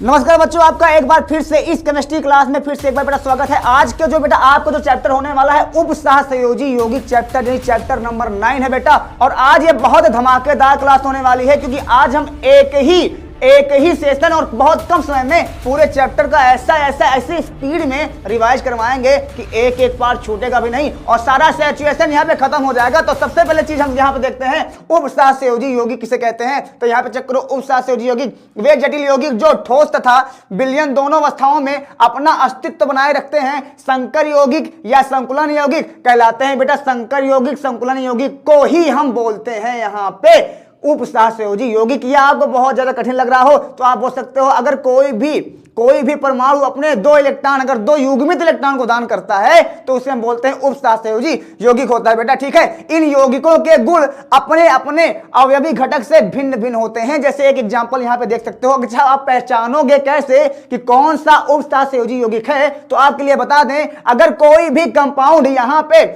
नमस्कार बच्चों, आपका एक बार फिर से इस केमिस्ट्री क्लास में फिर से एक बार बेटा स्वागत है। आज के जो बेटा आपको जो चैप्टर होने वाला है उप सहसंयोजी यौगिक चैप्टर, यानी चैप्टर नंबर 9 है बेटा। और आज ये बहुत धमाकेदार क्लास होने वाली है क्योंकि आज हम एक ही सेशन और बहुत कम समय में पूरे चैप्टर का ऐसी स्पीड में रिवाइज करवाएंगे कि एक एक पार्ट छूटेगा भी नहीं और सारा सैचुरेशन यहाँ पे खत्म हो जाएगा। तो सबसे पहले चीज हम यहाँ पे देखते हैं उप सहसंयोजी यौगिक किसे कहते हैं। तो यहाँ पे चेक करो, उप सहसंयोजी यौगिक वे जटिल यौगिक जो ठोस तथा विलयन दोनों अवस्थाओं में अपना अस्तित्व बनाए रखते हैं संकर यौगिक या संकुलन यौगिक कहलाते हैं। बेटा संकर यौगिक संकुलन यौगिक को ही हम बोलते हैं यहाँ पे उप सहसंयोजी यौगिक। या आपको बहुत ज्यादा कठिन लग रहा हो तो आप बोल सकते हो अगर कोई भी परमाणु अपने दो युग्मित इलेक्ट्रॉन को दान करता है तो उसे हम बोलते हैं उप सहसंयोजी यौगिक होता है बेटा। ठीक है, इन यौगिकों के गुण अपने अपने अवयवी घटक से भिन्न भिन्न होते हैं। जैसे एक एग्जांपल यहाँ पे देख सकते हो। अच्छा, आप पहचानोगे कैसे कि कौन सा उप सहसंयोजी यौगिक है? तो आपके लिए बता दें, अगर कोई भी कंपाउंड यहाँ पे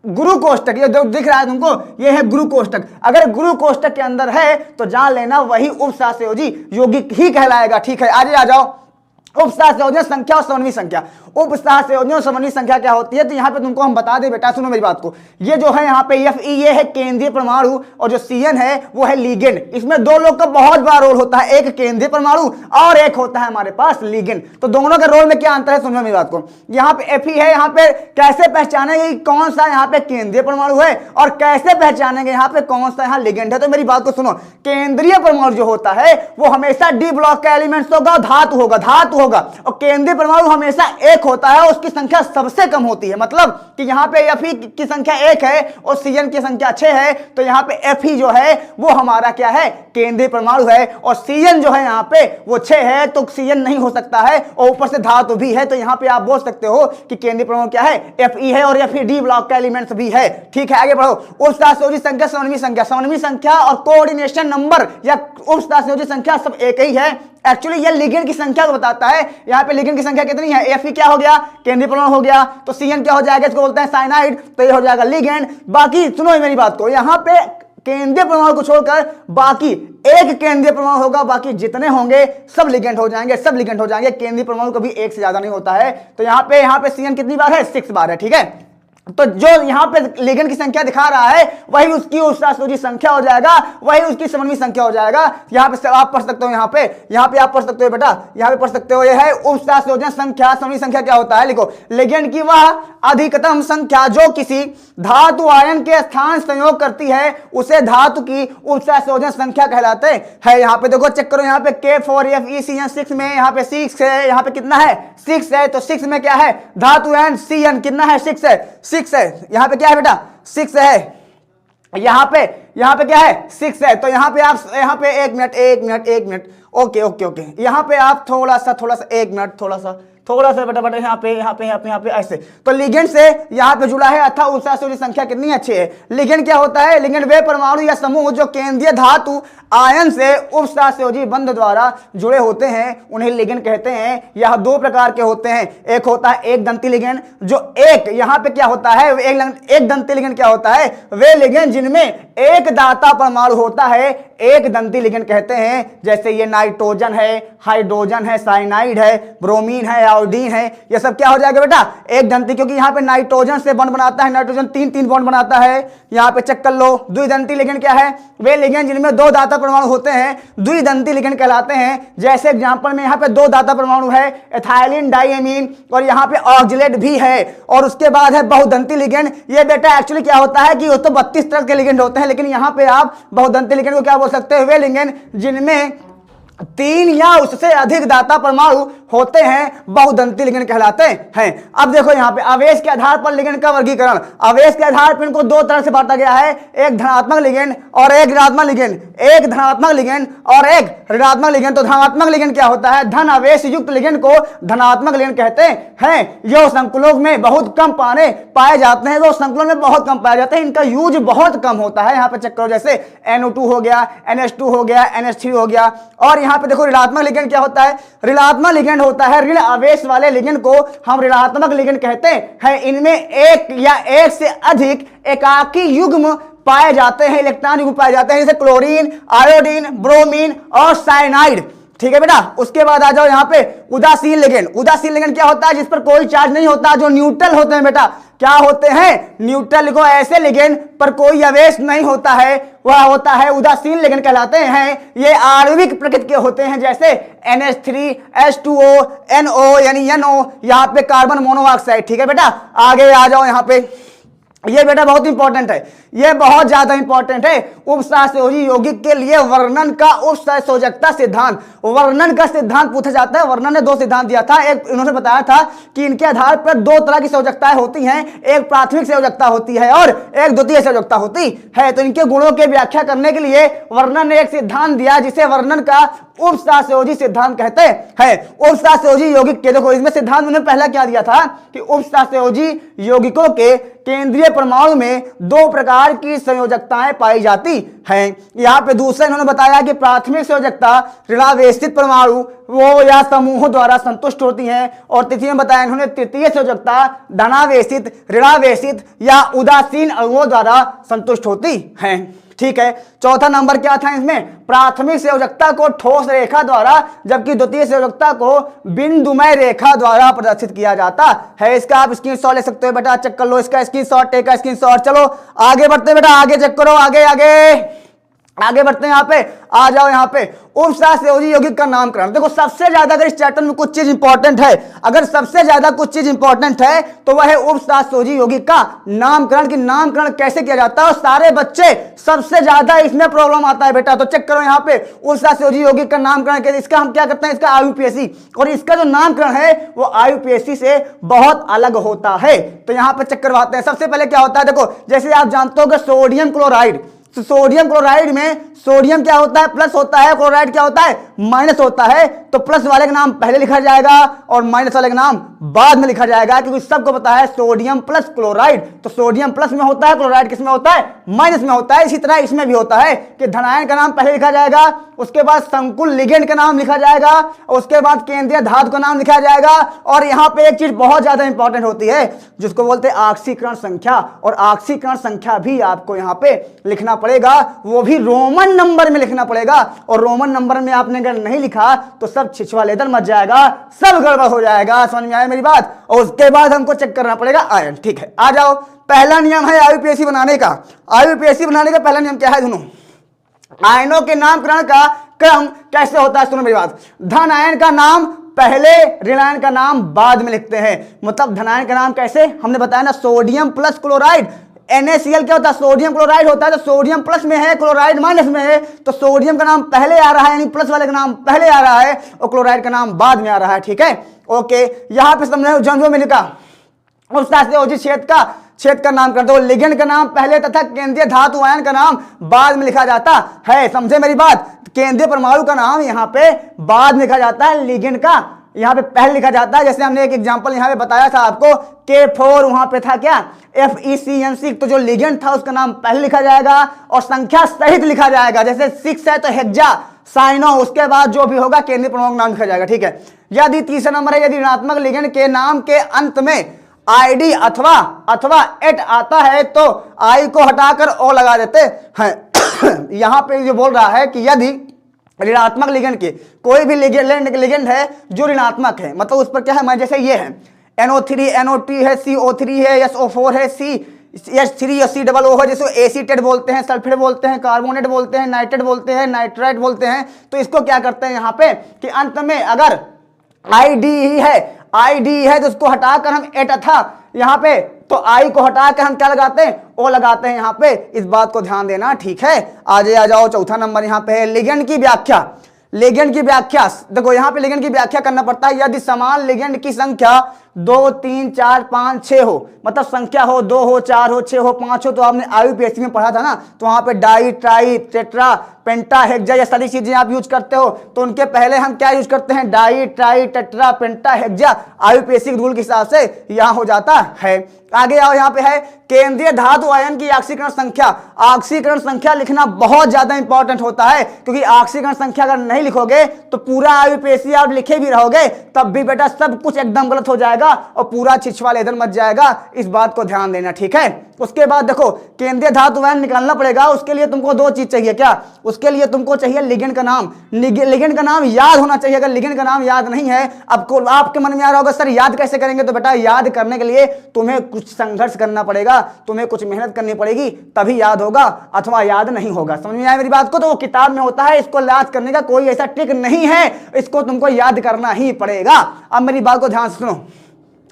गुरु कोष्टक, ये जो दिख रहा है तुमको, ये है गुरु कोष्टक, अगर गुरु कोष्टक के अंदर है तो जान लेना वही उप सहसंयोजी यौगिक ही कहलाएगा। ठीक है, आगे आ जाओ। उप सहसंयोजन संख्या और समन्वय संख्या। उप सहसंयोजन और समन्वय संख्या क्या होती है? तो यहाँ पे तुमको हम बता दें बेटा, सुनो मेरी बात को। ये जो है यहाँ पे Fe ये है केंद्रीय परमाणु और जो Cn है वो है लिगेंड। इसमें दो लोग का बहुत बड़ा रोल होता है, एक केंद्रीय परमाणु और एक होता है हमारे पास लिगेंड। तो दोनों के रोल में क्या अंतर है, समझो मेरी बात को। यहाँ पे Fe है, यहाँ पे कैसे पहचानेंगे कौन सा यहाँ पे केंद्रीय परमाणु है और कैसे पहचानेंगे यहाँ पे कौन सा यहाँ लिगेंड है? तो मेरी बात को सुनो, केंद्रीय परमाणु जो होता है वो हमेशा डी ब्लॉक का एलिमेंट्स होगा, धातु होगा और केंद्रीय परमाणु हमेशा एक होता है, उसकी संख्या सबसे कम होती है। मतलब कि यहाँ पे Fe की संख्या 1 है और Cn की संख्या 6 है, तो यहाँ पे Fe जो है वो हमारा क्या है, केंद्रीय परमाणु है और Cn जो है यहाँ पे वो 6 है, तो Cn नहीं हो सकता है और ऊपर से धातु भी है। तो यहाँ पे आप बोल सकते हो कि केंद्रीय परमाणु क्या है, Fe है और Fe डी ब्लॉक का एलिमेंट्स भी है। ठीक है, आगे बढ़ो। उप सहसंयोजी संख्या, समन्वय संख्या और कोऑर्डिनेशन नंबर या उप सहसंयोजी संख्या सब एक ही है। एक्चुअली ये लिगेंड की संख्या को बताता है। यहाँ पे लिगेंड की संख्या कितनी है? Fe क्या हो गया, केंद्रीय परमाणु हो गया, तो Cn क्या हो जाएगा, इसको बोलते हैं साइनाइड, तो ये हो जाएगा लिगेंड। बाकी सुनो मेरी बात को, यहाँ पे केंद्रीय परमाणु को छोड़कर बाकी एक केंद्रीय परमाणु होगा, बाकी जितने होंगे सब लिगेंड हो जाएंगे, केंद्रीय परमाणु कभी एक से ज्यादा नहीं होता है। तो यहाँ पे Cn कितनी बार है, 6 बार है। ठीक है, तो जो यहाँ पे लिगेंड की संख्या दिखा रहा है वही उसकी उप सहसंयोजी संख्या हो जाएगा, वही उसकी समन्वय संख्या हो जाएगा। यहाँ पे आप पढ़ सकते हो, यहाँ पे आप पढ़ सकते हो बेटा, यहाँ पे पढ़ सकते हो, ये है उप सहसंयोजन संख्या। समन्वय संख्या क्या होता है, लिखो, लिगेंड की वह अधिकतम संख्या जो किसी धातु आयन के स्थान संयोग करती है उसे धातु की उप सहसंयोजन संख्या कहलाते हैं। यहाँ पे देखो, चेक करो, यहाँ पे K4FeCN 6 में यहाँ पे 6 है, यहाँ पे कितना है, 6 है। तो 6 में क्या है, धातु एंड Cn कितना है, 6 है। यहाँ पे क्या है बेटा, 6 है। यहाँ पे क्या है, 6 है। तो यहाँ पे एक मिनट, ओके। यहाँ पे आप थोड़ा सा 1 मिनट, थोड़ा सा बेटा यहाँ पे ऐसे। तो लिगेंड से यहाँ पे जुड़ा है अथवा उप सहसंयोजी संख्या कितनी अच्छी है। लिगेंड क्या होता है, लिगेंड वे परमाणु या समूह जो केंद्रीय धातु आयन से उप सहसंयोजी बंध द्वारा जुड़े होते हैं उन्हें लिगेंड कहते हैं। यह 2 प्रकार के होते हैं, एक होता है एक दंती लिगेंड, जो एक यहाँ पे क्या होता है, एक दंती लिगेंड क्या होता है, वे लिगेंड जिनमें एक दाता परमाणु होता है एक दंती लिगेंड कहते हैं। जैसे ये नाइट्रोजन है, हाइड्रोजन है, साइनाइड है, ब्रोमीन है, आयोडीन है, ये सब क्या हो जाएगा बेटा, एक दंती। क्योंकि यहाँ पे नाइट्रोजन से बॉन्ड बनाता है, नाइट्रोजन 3 बॉन्ड बनाता है। यहाँ पे चेक कर लो, द्विदंती लिगेंड क्या है, वे लिगेंड जिनमें 2 दाता परमाणु होते हैं द्विदंती लिगेंड कहलाते हैं। जैसे एग्जांपल में यहाँ पे 2 दाता परमाणु है, एथाइलिन डाइएमीन, और यहाँ पे ऑक्जिलेट भी है। और उसके बाद है बहुदंती लिगेंड। ये बेटा एक्चुअली क्या होता है कि वो तो 32 तरह के लिगेंड होते हैं, लेकिन यहाँ पे आप बहुदंती लिगेंड को क्या बोल सकते हैं, वे लिगेंड जिनमें 3 या उससे अधिक दाता परमाणु होते हैं बहुदंती लिगेंड कहलाते हैं। अब देखो यहाँ पे आवेश के आधार पर लिगेंड का वर्गीकरण। आवेश के आधार पर इनको 2 तरह से बांटा गया है, एक धनात्मक लिगेंड और एक ऋणात्मक लिगेंड। एक धनात्मक लिगेंड और एक ऋणात्मक लिगेंड। तो धनात्मक लिगेंड क्या होता है, धन आवेश युक्त लिगेंड को धनात्मक लिगेंड कहते हैं। ये संकुलों में बहुत कम पाए जाते हैं, वो संकुलों में बहुत कम पाए जाते हैं, इनका यूज बहुत कम होता है। यहाँ पे चेक करो, जैसे NO2 हो गया, NH2 हो गया, NH3 हो गया। और यहाँ पे देखो ऋणात्मक लिगेंड क्या होता है, ऋणात्मक लिगेंड होता है ऋण आवेश वाले लिगेंड को हम ऋणात्मक लिगेंड कहते हैं। इनमें एक या एक से अधिक एकाकी युग्म पाए जाते हैं, इलेक्ट्रॉन युग्म पाए जाते हैं, जैसे क्लोरीन, आयोडीन, ब्रोमीन और साइनाइड। ठीक है बेटा। उसके बाद आ जाओ यहाँ पे उदासीन लिगेंड। उदासीन लिगेंड क्या होता है? जिस पर कोई चार्ज नहीं होता, जो न्यूट्रल होते हैं बेटा। क्या होते हैं? न्यूट्रल को ऐसे लिगेंड पर कोई आवेश नहीं होता है, वह होता है उदासीन लिगेंड कहलाते हैं। ये आणविक प्रकृति के होते हैं, जैसे NH3 H2O NO यानी NO, यहाँ पे कार्बन मोनोऑक्साइड। ठीक है बेटा। आगे आ जाओ यहाँ पे, ये बेटा बहुत इंपॉर्टेंट है, ये बहुत ज्यादा इंपॉर्टेंट है उपसहसंयोजी यौगिक के लिए वर्णन का उपसहसंयोजकता सिद्धांत। वर्णन का सिद्धांत पूछा जाता है। वर्णन ने दो सिद्धांत दिया था। एक इन्होंने बताया था कि इनके आधार पर दो तरह की संयोजकताएं होती हैं, एक प्राथमिक संयोजकता होती है और एक द्वितीय संयोजकता होती है। तो इनके गुणों की व्याख्या करने के लिए वर्णन ने एक सिद्धांत दिया जिसे वर्णन का उपसहसंयोजी सिद्धांत कहते हैं। उपसहसंयोजी यौगिक के, देखो इसमें सिद्धांत उन्होंने पहला क्या दिया था कि उपसहसंयोजी यौगिकों के केंद्रीय परमाणु में दो प्रकार की संयोजकताएं पाई जाती हैं। यहाँ पे दूसरा इन्होंने बताया कि प्राथमिक संयोजकता ऋणावेशित परमाणु वो या समूहों द्वारा संतुष्ट होती हैं, और तृतीय में बताया इन्होंने तृतीय संयोजकता धनावेशित, ऋणावेशित या उदासीन अणुओं द्वारा संतुष्ट होती हैं। ठीक है। चौथा नंबर क्या था इसमें? प्राथमिक संयोजकता को ठोस रेखा द्वारा, जबकि द्वितीय संयोजकता को बिंदुमय रेखा द्वारा प्रदर्शित किया जाता है। इसका आप स्क्रीनशॉट ले सकते हो बेटा, चेक कर लो इसका स्क्रीनशॉट, टेक का स्क्रीनशॉट। चलो आगे बढ़ते हैं बेटा, आगे चेक करो, आगे आगे आगे बढ़ते हैं। यहाँ पे आ जाओ, यहाँ पे उपसहसंयोजी यौगिक का नामकरण। देखो सबसे ज्यादा अगर इस चैप्टर में कुछ चीज इंपॉर्टेंट है, अगर सबसे ज्यादा कुछ चीज इंपॉर्टेंट है तो वह है उपसहसंयोजी यौगिक का नामकरण। की नामकरण कैसे किया जाता है, और सारे बच्चे सबसे ज्यादा इसमें प्रॉब्लम आता है बेटा। तो चेक करो यहाँ पे उपसहसंयोजी यौगिक का नामकरण कैसे, इसका हम क्या करते हैं, इसका IUPAC, और इसका जो नामकरण है वो IUPAC से बहुत अलग होता है। तो यहाँ पे चेक करवाते हैं। सबसे पहले क्या होता है, देखो जैसे आप जानते हो कि सोडियम क्लोराइड, तो सोडियम क्लोराइड में सोडियम क्या होता है? प्लस होता है, क्लोराइड क्या होता है? माइनस होता है। तो प्लस वाले का नाम पहले लिखा जाएगा और माइनस वाले का नाम बाद में लिखा जाएगा, क्योंकि सबको पता है सोडियम प्लस क्लोराइड। तो सोडियम प्लस में होता है, क्लोराइड किस में होता है? माइनस में होता है। इसी तरह इसमें भी होता है कि धनायन का नाम पहले लिखा जाएगा, उसके बाद संकुल लिगेंड का नाम लिखा जाएगा, उसके बाद केंद्रीय धातु का नाम लिखा जाएगा। और यहाँ पे एक चीज बहुत ज्यादा इंपॉर्टेंट होती है जिसको बोलते हैं ऑक्सीकरण संख्या, और ऑक्सीकरण संख्या भी आपको यहाँ पे लिखना पड़ेगा, वो भी रोमन नंबर में लिखना पड़ेगा। और रोमन नंबर में आपने अगर नहीं लिखा तो सब छिछवा लेदर मच जाएगा, सब गड़बड़ हो जाएगा। समझ में आया मेरी बात? और उसके बाद हमको चेक करना पड़ेगा आयन। ठीक है, आ जाओ। पहला नियम है IUPAC बनाने का। IUPAC बनाने का पहला नियम क्या है? सुनो, आयनों के नामकरण का क्रम कैसे होता है, सुनो मेरी बात। धन आयन का नाम पहले, ऋण आयन का नाम बाद में लिखते हैं। मतलब धनायन का नाम कैसे, हमने बताया ना, सोडियम प्लस क्लोराइड। NaCl क्या होता है? सोडियम क्लोराइड होता है। तो सोडियम प्लस में है, क्लोराइड माइनस में है, तो सोडियम का नाम पहले आ रहा है, यानी प्लस वाले का नाम पहले आ रहा है, और क्लोराइड का नाम बाद में आ रहा है। ठीक है, ओके। यहां पे समझो जो मैंने कहा उपसहसंयोजी क्षेत्र का नाम कर दो, लिगेंड का नाम पहले तथा केंद्रीय धातु आयन का नाम बाद में लिखा जाता है। समझे मेरी बात? केंद्रीय परमाणु का नाम यहाँ पे बाद में लिखा जाता है, लिगेंड का यहाँ पे पहले लिखा जाता है। जैसे हमने एक एग्जांपल यहाँ पे बताया था आपको, K4 वहां पे था क्या, FeCN6, तो जो लिगेंड था उसका नाम पहले लिखा जाएगा और संख्या सहित लिखा जाएगा। जैसे 6 है तो हेक्सा साइनो, उसके बाद जो भी होगा केंद्रीय परमाणु नाम लिखा जाएगा। ठीक है। यदि तीसरा नंबर है, यदि ऋणात्मक लिगेंड के नाम के अंत में ID अथवा एट आता है तो I को हटाकर O लगा देते हैं। यहाँ पे जो बोल रहा है कि यदि ऋणात्मक लिगेंड के कोई भी लिगेंड है जो ऋणात्मक है, मतलब उस पर क्या है, जैसे ये है NO3 NO2 है, CO3 है, SO4 है, CH3 और COO है, जिसको एसीटेट बोलते हैं, सल्फेट बोलते हैं, कार्बोनेट बोलते हैं, नाइट्रेट बोलते हैं, नाइट्राइट बोलते हैं। तो इसको क्या करते हैं यहाँ पे कि अंत में अगर ID है तो उसको हटाकर हम एट था यहाँ पे, तो I को हटाकर हम क्या लगाते हैं? O लगाते हैं यहाँ पे। इस बात को ध्यान देना। ठीक है, आगे आ जाओ। चौथा नंबर यहाँ पे है लिगेंड की व्याख्या। लिगेंड की व्याख्या देखो, यहाँ पे लिगेंड की व्याख्या करना पड़ता है। यदि समान लिगेंड की संख्या 2 3 4 5 6 हो, मतलब संख्या हो 2 हो 4 हो 6 हो 5 हो, तो आपने IUPAC में पढ़ा था ना, तो वहां पे डाई ट्राई टेट्रा पेंटा हेक्सा ये सारी चीजें आप यूज करते हो, तो उनके पहले हम क्या यूज करते हैं? डाई ट्राई टेट्रा पेंटा हेक्सा। IUPAC रूल के हिसाब से यहां हो जाता है। आगे आओ, यहाँ पे है केंद्रीय धातु आयन की ऑक्सीकरण संख्या। ऑक्सीकरण संख्या लिखना बहुत ज्यादा इंपॉर्टेंट होता है, क्योंकि ऑक्सीकरण संख्या अगर नहीं लिखोगे तो पूरा IUPAC आप लिखे भी रहोगे तब भी बेटा सब कुछ एकदम गलत हो जाएगा। जाएगा और पूरा छिछवाल इधर मच जाएगा, इस बात को ध्यान देना, ठीक है। उसके बाद देखो केंद्रीय धातु आयन निकालना पड़ेगा, उसके लिए तुमको दो चीज चाहिए। क्या? उसके लिए तुमको चाहिए लिगेंड का नाम। लिगेंड का नाम याद होना चाहिए। अगर लिगेंड का नाम याद नहीं है, अब आपके मन में आ रहा होगा सर याद कैसे करेंगे, तो बेटा याद करने के लिए तुम्हें कुछ संघर्ष करना पड़ेगा, तुम्हें कुछ मेहनत करनी पड़ेगी, तभी याद होगा, अथवा याद नहीं होगा। समझ में आया मेरी बात को? तो वो किताब में होता है, इसको याद करने का कोई ऐसा ट्रिक नहीं है, इसको तुमको याद करना ही पड़ेगा। अब मेरी बात को ध्यान से सुनो।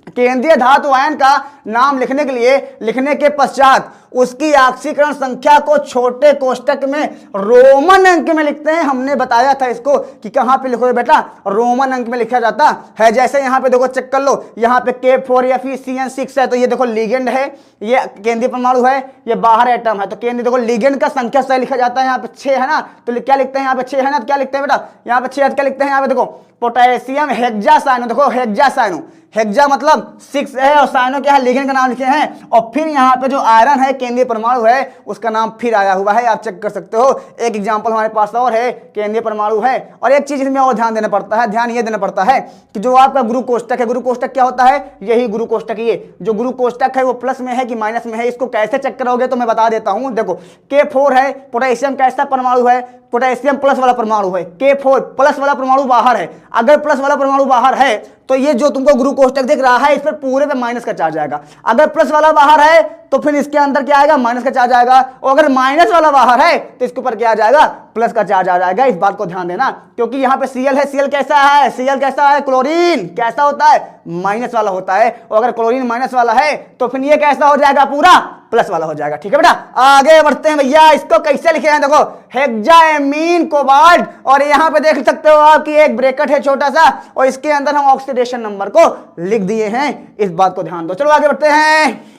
केंद्रीय धातु आयन का नाम लिखने के लिए, लिखने के पश्चात उसकी ऑक्सीकरण संख्या को छोटे कोष्टक में रोमन अंक में लिखते हैं। हमने बताया था इसको कि कहां पे लिखोगे बेटा, रोमन अंक में लिखा जाता है। जैसे यहां पे देखो चेक कर लो, यहां पे K4Fe-CN6 है, तो ये देखो लिगेंड है, ये केंद्रीय परमाणु है, ये बाहर एटम है, तो केंद्रीय देखो लिगेंड का संख्या सही लिखा जाता है। यहाँ पे 6 है ना, तो क्या लिखते हैं यहाँ पे 6 है ना, तो क्या लिखते हैं बेटा यहाँ पे 6, क्या लिखते हैं यहाँ पे देखो पोटेशियम हेक्सासाइनो। देखो हेक्सासाइनो, हेक्सा मतलब 6 है और साइनो क्या है, लिगेंड का नाम लिखे हैं। और फिर यहाँ पे जो आयरन है केंद्रीय परमाणु है, उसका नाम फिर आया हुआ है, आप चेक कर सकते हो। एक एग्जांपल हमारे पास और है, केंद्रीय परमाणु है। और एक चीज इसमें और ध्यान देना पड़ता है, ध्यान ये देना पड़ता है कि जो आपका गुरु कोष्टक है, गुरु कोष्टक क्या होता है, यही गुरु कोष्टक। ये जो गुरु कोष्टक है वो प्लस में है कि माइनस में है, इसको कैसे चेक करोगे तो मैं बता देता हूं। देखो K4 है, पोटेशियम कैसा परमाणु है, पोटेशियम प्लस वाला परमाणु है, K4 प्लस वाला परमाणु बाहर है। अगर प्लस वाला परमाणु बाहर है तो ये जो तुमको गुरु कोष्टक दिख रहा है, इस पर पूरे पे माइनस का चार्ज आएगा। अगर प्लस वाला बाहर है तो फिर इसके अंदर क्या आएगा, माइनस का चार्ज आएगा। और अगर माइनस वाला बाहर है तो इसके ऊपर क्या आ जाएगा, प्लस का चार्ज आ जाएगा। इस बात को ध्यान देना, क्योंकि यहाँ पे Cl है, Cl कैसा है, Cl कैसा है, क्लोरीन कैसा होता है, माइनस वाला होता है। और अगर क्लोरीन माइनस वाला है तो फिर ये कैसा हो जाएगा, पूरा प्लस वाला हो जाएगा। ठीक है बेटा, आगे बढ़ते हैं भैया। इसको कैसे लिखे हैं, देखो हेक्साएमीन कोबाल्ट, और यहाँ पे देख सकते हो आपकी एक ब्रैकेट है छोटा सा, और इसके अंदर हम ऑक्सीडेशन नंबर को लिख दिए हैं। इस बात को ध्यान दो। चलो आगे बढ़ते हैं।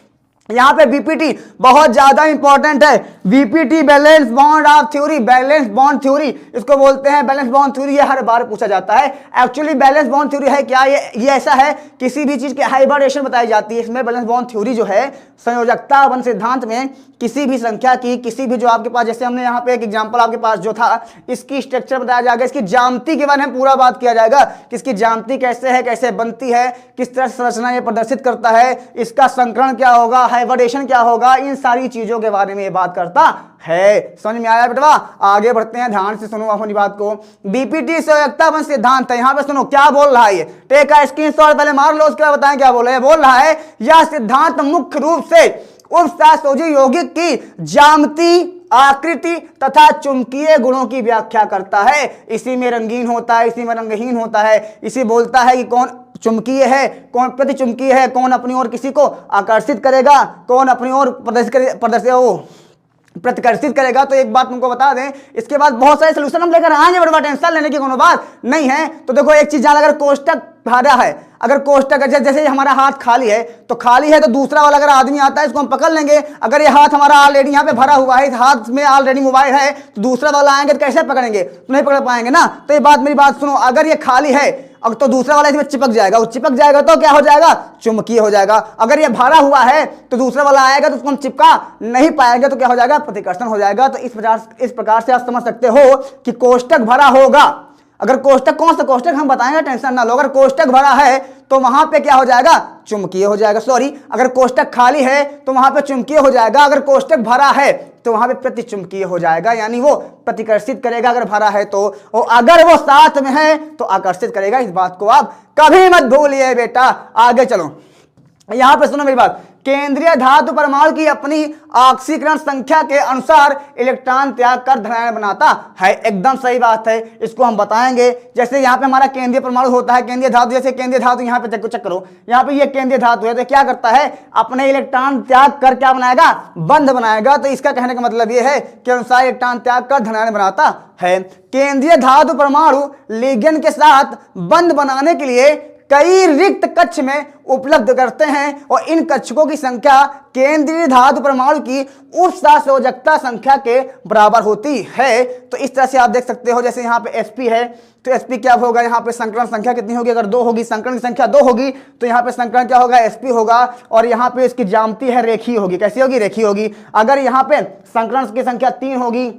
यहाँ पे बीपीटी बहुत ज्यादा इंपॉर्टेंट है। BPT valence bond of theory, valence bond theory इसको बोलते हैं। बैलेंस बॉन्ड थ्योरी ये हर बार पूछा जाता है। एक्चुअली बैलेंस बॉन्ड थ्योरी है क्या, ये ऐसा है, किसी भी चीज की हाइब्रिडेशन बताई जाती है इसमें। बैलेंस बॉन्ड थ्योरी जो है, संयोजकता बंध सिद्धांत में किसी भी संख्या की, किसी भी जो आपके पास, जैसे हमने यहाँ पे एक एग्जांपल आपके पास जो था, इसकी स्ट्रक्चर बताया जाएगा, इसकी ज्यामिति के बारे में पूरा बात किया जाएगा कि इसकी ज्यामिति कैसे है, कैसे बनती है, किस तरह संरचना ये प्रदर्शित करता है, इसका संकरण क्या होगा, हाइब्रिडेशन क्या होगा, इन सारी चीजों के बारे में ये बात करता है। समझ में आया बेटवा? आगे बढ़ते हैं, ध्यान से सुनो अपनी बात को। बीपीटी संयोजकता बंध सिद्धांत है। यहाँ पे सुनो क्या बोल रहा है ये, टेक का स्क्रीनशॉट पहले मार लो, उसके बाद बताएं क्या बोल रहा है। बोल रहा है यह सिद्धांत मुख्य रूप से उपसहसंयोजी यौगिक की ज्यामिति, आकृति तथा चुंबकीय गुणों की व्याख्या करता है। इसी में रंगीन होता है, इसी में रंगहीन होता है, इसी बोलता है कि कौन चुंबकीय है, कौन प्रति चुंबकीय है, कौन अपनी ओर किसी को आकर्षित करेगा, कौन अपनी ओर प्रतिकर्षित करेगा। तो एक बात तुमको बता दें, इसके बाद बहुत सारे सोल्यूशन हम लेकर आएंगे, बड़ा टेंशन लेने की कोनो बात नहीं है। तो देखो एक चीज, अगर कोष्टक भरा है, अगर कोष्टक जैसे हमारा हाथ खाली है, तो खाली है तो दूसरा वाला अगर आदमी आता है इसको हम पकड़ लेंगे। अगर ये हाथ हमारा ऑलरेडी यहाँ पे भरा हुआ है, इस हाथ में ऑलरेडी मोबाइल है, तो दूसरा वाला आएंगे तो कैसे पकड़ेंगे, तो नहीं पकड़ पाएंगे ना। तो ये बात, मेरी बात सुनो, अगर ये खाली है अब तो दूसरा वाला इसमें चिपक जाएगा, वो चिपक जाएगा तो क्या हो जाएगा, चुंबकीय हो जाएगा। अगर ये भरा हुआ है तो दूसरा वाला आएगा तो उसको हम चिपका नहीं पाएंगे, तो क्या हो जाएगा, प्रतिकर्षण हो जाएगा। तो इस प्रकार से आप समझ सकते हो कि कोष्टक भरा होगा। अगर कोष्टक, कौन सा कोष्टक हम बताएंगे, टेंशन ना लो। अगर कोष्टक भरा है तो वहां पे क्या हो जाएगा, चुंबकीय हो जाएगा। सॉरी, अगर कोष्टक खाली है तो वहां पे चुंबकीय हो जाएगा, अगर कोष्टक भरा है तो वहां पे प्रतिचुंबकीय हो जाएगा, यानी वो प्रतिकर्षित करेगा अगर भरा है तो, और अगर वो साथ में है तो आकर्षित करेगा। इस बात को आप कभी मत भूलिए बेटा। आगे चलो, यहां पे सुनो मेरी बात। केंद्रीय धातु परमाणु की अपनी ऑक्सीकरण संख्या के अनुसार इलेक्ट्रॉन त्याग कर धनायन बनाता है। एकदम सही बात है, इसको हम बताएंगे। जैसे यहाँ पे हमारा केंद्रीय परमाणु होता है, केंद्रीय धातु, जैसे केंद्रीय धातु यहाँ पे चेक करो, यहाँ पे ये केंद्रीय धातु है, तो क्या करता है, अपने इलेक्ट्रॉन त्याग कर क्या बनाएगा, बंध बनाएगा। तो इसका कहने का मतलब ये है कि अनुसार इलेक्ट्रॉन त्याग कर धनायन बनाता है। केंद्रीय धातु परमाणु लिगेंड के साथ बंध बनाने के लिए कई रिक्त कक्ष में उपलब्ध करते हैं, और इन कक्षकों की संख्या केंद्रीय धातु परमाणु की उपसहसंयोजकता संख्या के बराबर होती है। तो इस तरह से आप देख सकते हो, जैसे यहाँ पे sp है तो sp क्या होगा, यहाँ पे संकरण संख्या कितनी होगी, अगर 2 होगी, संकरण की संख्या 2 होगी, तो यहाँ पे संकरण क्या होगा, sp होगा। और यहाँ पे इसकी ज्यामिति है रेखीय होगी, कैसी होगी, रेखीय होगी। अगर यहाँ पे संकरण की संख्या 3 होगी,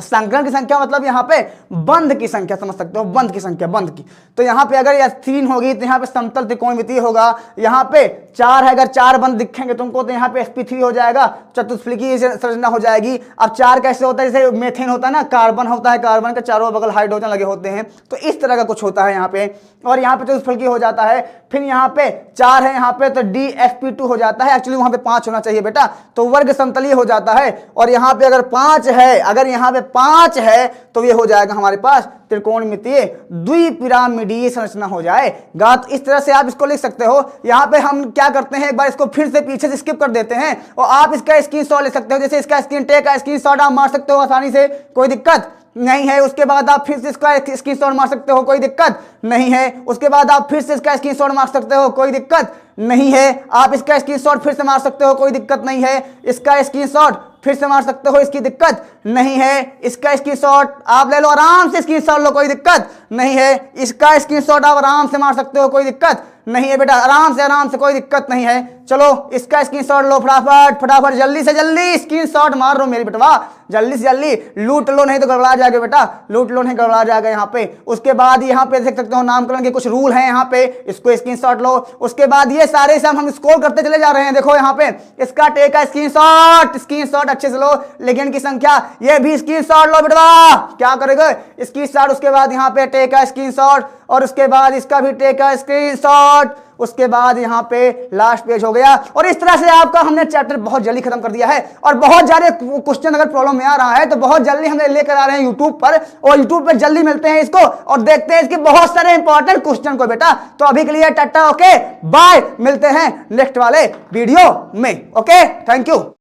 संकरण की संख्या मतलब यहाँ पे बंध की संख्या, समझ सकते हो, बंध की संख्या, बंध की। तो यहाँ पे अगर यह 3 होगी तो यहाँ पे समतल त्रिकोणमितीय होगा। यहाँ पे 4 है, अगर 4 बंध दिखेंगे तुमको तो यहाँ पे sp3 हो जाएगा, चतुष्फलकीय संरचना हो जाएगी। अब 4 कैसे होता है, जैसे मेथेन होता है ना, कार्बन होता है, कार्बन के चारों बगल हाइड्रोजन लगे होते हैं, तो इस तरह का कुछ होता है यहाँ पे। और यहाँ पे चतुष्फलकीय हो जाता है। फिर यहाँ पे 4 है यहाँ पे, तो DsP2 हो जाता है। एक्चुअली वहां पे 5 होना चाहिए बेटा, तो वर्ग समतलीय हो जाता है। और यहाँ पे अगर 5 है, अगर यहाँ पे 5 है तो ये हो जाएगा हमारे पास त्रिकोणमितीय द्विपिरामिडीय संरचना हो जाएगा। तो इस तरह से आप इसको लिख सकते हो। यहाँ पे हम क्या करते हैं, एक बार इसको फिर से पीछे से स्किप कर देते हैं और आप इसका स्क्रीनशॉट ले सकते हो। जैसे इसका स्क्रीनशॉट आप मार सकते हो आसानी से, कोई दिक्कत नहीं है। उसके बाद आप फिर से इसका स्क्रीनशॉट मार सकते हो, कोई दिक्कत नहीं है। उसके बाद आप फिर से इसका स्क्रीनशॉट मार सकते हो, कोई दिक्कत नहीं है। आप इसका स्क्रीनशॉट फिर से मार सकते हो, कोई दिक्कत नहीं है। इसका स्क्रीनशॉट फिर से मार सकते हो, इसकी दिक्कत नहीं है। इसका स्क्रीनशॉट आप ले लो, आराम से स्क्रीनशॉट लो, कोई दिक्कत नहीं है। इसका स्क्रीनशॉट आप आराम से मार सकते हो, कोई दिक्कत नहीं है बेटा, आराम से कोई दिक्कत नहीं है। चलो इसका स्क्रीनशॉट लो, फटाफट जल्दी से जल्दी स्क्रीनशॉट मार लो मेरी बेटवा, जल्दी से जल्दी लूट लो, नहीं तो गड़बड़ा जाएगा बेटा, लूट लो नहीं गड़बड़ा जाएगा यहाँ पे। उसके बाद यहाँ पे देख सकते हो नामकरण के कुछ रूल हैं यहाँ पे, इसको स्क्रीनशॉट लो। उसके बाद ये सारे सब हम स्क्रॉल करते चले जा रहे हैं। देखो यहाँ पे इसका टेक का स्क्रीनशॉट अच्छे से लो, लेकिन की संख्या, ये भी स्क्रीनशॉट लो बेटवा। क्या करेगा, स्क्रीनशॉट, उसके बाद यहाँ पे टेक का स्क्रीनशॉट, और उसके बाद इसका भी टेक का स्क्रीनशॉट। उसके बाद यहाँ पे लास्ट पेज हो गया। और इस तरह से आपका हमने चैप्टर बहुत जल्दी खत्म कर दिया है। और बहुत ज्यादा क्वेश्चन अगर प्रॉब्लम में आ रहा है तो बहुत जल्दी हम लेकर आ रहे हैं यूट्यूब पर, और यूट्यूब पर जल्दी मिलते हैं इसको और देखते हैं इसके बहुत सारे इंपॉर्टेंट क्वेश्चन को बेटा। तो अभी के लिए टाटा, ओके बाय, मिलते हैं नेक्स्ट वाले वीडियो में। Okay, thank you.